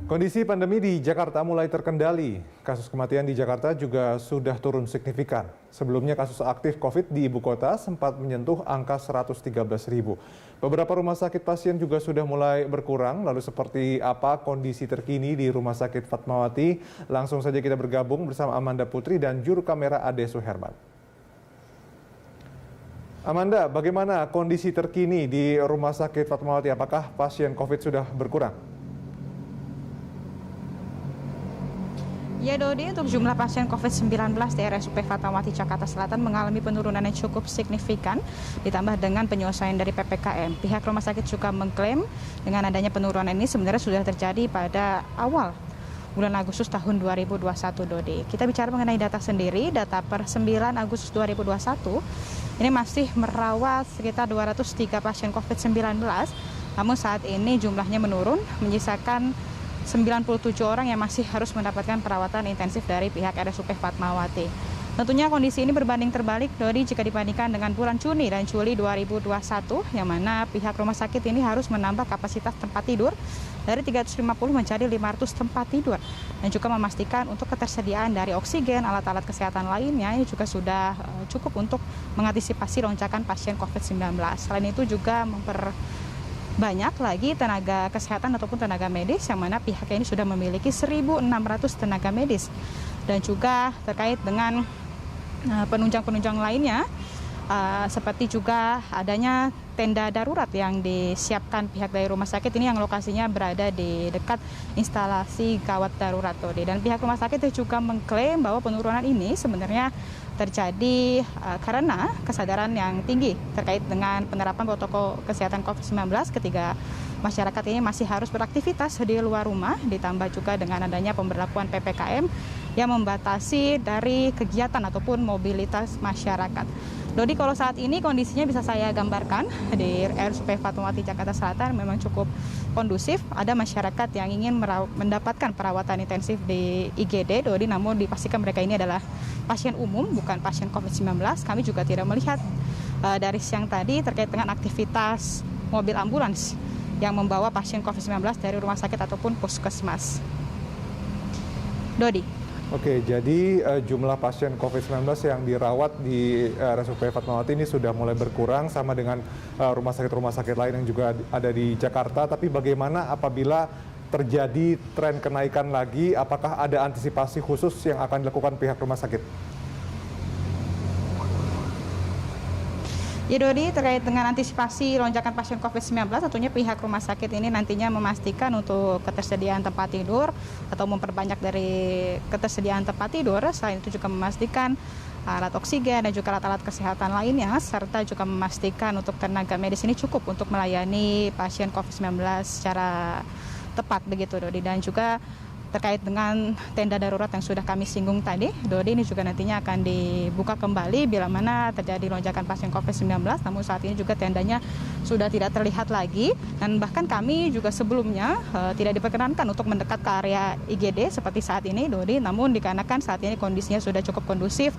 Kondisi pandemi di Jakarta mulai terkendali. Kasus kematian di Jakarta juga sudah turun signifikan. Sebelumnya kasus aktif COVID di ibu kota sempat menyentuh angka 113.000. Beberapa rumah sakit pasien juga sudah mulai berkurang. Lalu seperti apa kondisi terkini di Rumah Sakit Fatmawati? Langsung saja kita bergabung bersama Amanda Putri dan juru kamera Ade Suherman. Amanda, bagaimana kondisi terkini di Rumah Sakit Fatmawati? Apakah pasien COVID sudah berkurang? Ya Dodi, untuk jumlah pasien COVID-19 di RSUP Fatmawati Jakarta Selatan mengalami penurunan yang cukup signifikan ditambah dengan penyelesaian dari PPKM. Pihak rumah sakit juga mengklaim dengan adanya penurunan ini sebenarnya sudah terjadi pada awal bulan Agustus tahun 2021 Dodi. Kita bicara mengenai data sendiri, data per 9 Agustus 2021 ini masih merawat sekitar 203 pasien COVID-19. Namun saat ini jumlahnya menurun menyisakan 97 orang yang masih harus mendapatkan perawatan intensif dari pihak RSUP Fatmawati. Tentunya kondisi ini berbanding terbalik Dodi jika dibandingkan dengan bulan Juni dan Juli 2021 yang mana pihak rumah sakit ini harus menambah kapasitas tempat tidur dari 350 menjadi 500 tempat tidur dan juga memastikan untuk ketersediaan dari oksigen, alat-alat kesehatan lainnya ini juga sudah cukup untuk mengantisipasi lonjakan pasien COVID-19. Selain itu juga banyak lagi tenaga kesehatan ataupun tenaga medis yang mana pihaknya ini sudah memiliki 1.600 tenaga medis dan juga terkait dengan penunjang-penunjang lainnya seperti juga adanya tenda darurat yang disiapkan pihak dari rumah sakit ini yang lokasinya berada di dekat instalasi gawat darurat Dodi. Dan pihak rumah sakit juga mengklaim bahwa penurunan ini sebenarnya terjadi karena kesadaran yang tinggi terkait dengan penerapan protokol kesehatan COVID-19 ketika masyarakat ini masih harus beraktivitas di luar rumah, ditambah juga dengan adanya pemberlakuan PPKM yang membatasi dari kegiatan ataupun mobilitas masyarakat. Dodi, kalau saat ini kondisinya bisa saya gambarkan di RSUP Fatmawati Jakarta Selatan memang cukup kondusif. Ada masyarakat yang ingin mendapatkan perawatan intensif di IGD, Dodi, namun dipastikan mereka ini adalah pasien umum, bukan pasien COVID-19. Kami juga tidak melihat dari siang tadi terkait dengan aktivitas mobil ambulans yang membawa pasien COVID-19 dari rumah sakit ataupun puskesmas. Dodi. Oke, jadi jumlah pasien COVID-19 yang dirawat di RSUP Fatmawati ini sudah mulai berkurang sama dengan rumah sakit lain yang juga ada di Jakarta. Tapi bagaimana apabila terjadi tren kenaikan lagi, apakah ada antisipasi khusus yang akan dilakukan pihak rumah sakit? Ya Dodi, terkait dengan antisipasi lonjakan pasien COVID-19, tentunya pihak rumah sakit ini nantinya memastikan untuk ketersediaan tempat tidur atau memperbanyak dari ketersediaan tempat tidur. Selain itu juga memastikan alat oksigen dan juga alat-alat kesehatan lainnya, serta juga memastikan untuk tenaga medis ini cukup untuk melayani pasien COVID-19 secara tepat begitu Dodi. Dan juga terkait dengan tenda darurat yang sudah kami singgung tadi, Dodi, ini juga nantinya akan dibuka kembali bila mana terjadi lonjakan pasien COVID-19, namun saat ini juga tendanya sudah tidak terlihat lagi dan bahkan kami juga sebelumnya tidak diperkenankan untuk mendekat ke area IGD seperti saat ini Dodi, namun dikarenakan saat ini kondisinya sudah cukup kondusif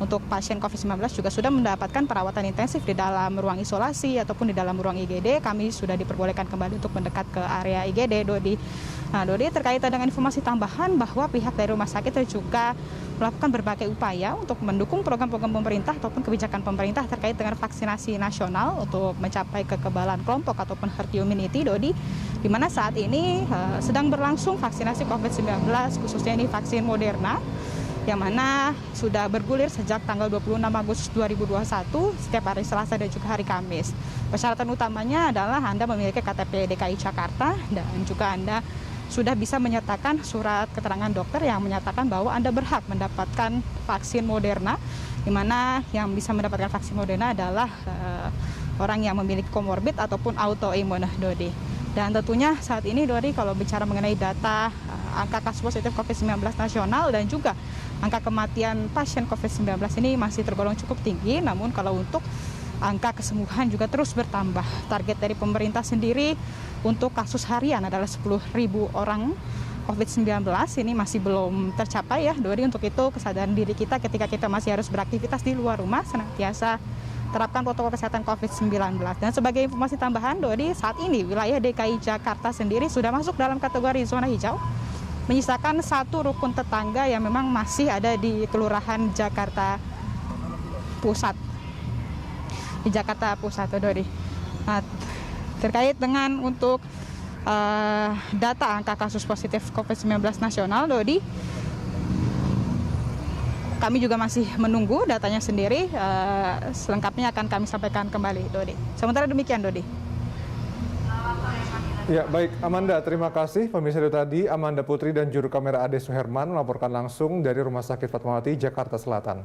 untuk pasien COVID-19 juga sudah mendapatkan perawatan intensif di dalam ruang isolasi ataupun di dalam ruang IGD, kami sudah diperbolehkan kembali untuk mendekat ke area IGD Dodi. Nah Dodi, terkait dengan informasi tambahan bahwa pihak dari rumah sakit juga melakukan berbagai upaya untuk mendukung program-program pemerintah ataupun kebijakan pemerintah terkait dengan vaksinasi nasional untuk mencapai kekebalan kelompok ataupun herd immunity Dodi, di mana saat ini sedang berlangsung vaksinasi COVID-19 khususnya ini vaksin Moderna yang mana sudah bergulir sejak tanggal 26 Agustus 2021 setiap hari Selasa dan juga hari Kamis. Persyaratan utamanya adalah Anda memiliki KTP DKI Jakarta dan juga Anda sudah bisa menyatakan surat keterangan dokter yang menyatakan bahwa Anda berhak mendapatkan vaksin Moderna, di mana yang bisa mendapatkan vaksin Moderna adalah orang yang memiliki komorbid ataupun autoimun Dodi. Dan tentunya saat ini Dodi, kalau bicara mengenai data angka kasus positif COVID-19 nasional dan juga angka kematian pasien COVID-19 ini masih tergolong cukup tinggi, namun kalau untuk angka kesembuhan juga terus bertambah. Target dari pemerintah sendiri untuk kasus harian adalah 10.000 orang COVID-19 ini masih belum tercapai ya Dodi. Untuk itu kesadaran diri kita ketika kita masih harus beraktivitas di luar rumah senantiasa terapkan protokol kesehatan COVID-19. Dan sebagai informasi tambahan, Dodi, saat ini wilayah DKI Jakarta sendiri sudah masuk dalam kategori zona hijau, menyisakan satu rukun tetangga yang memang masih ada di Kelurahan Jakarta Pusat. Di Jakarta Pusat, Dodi. Nah, terkait dengan untuk data angka kasus positif COVID-19 nasional, Dodi, kami juga masih menunggu datanya sendiri. Selengkapnya akan kami sampaikan kembali, Dodi. Sementara demikian, Dodi. Ya, baik Amanda, terima kasih. Pemirsa itu tadi Amanda Putri dan juru kamera Ade Suherman melaporkan langsung dari Rumah Sakit Fatmawati, Jakarta Selatan.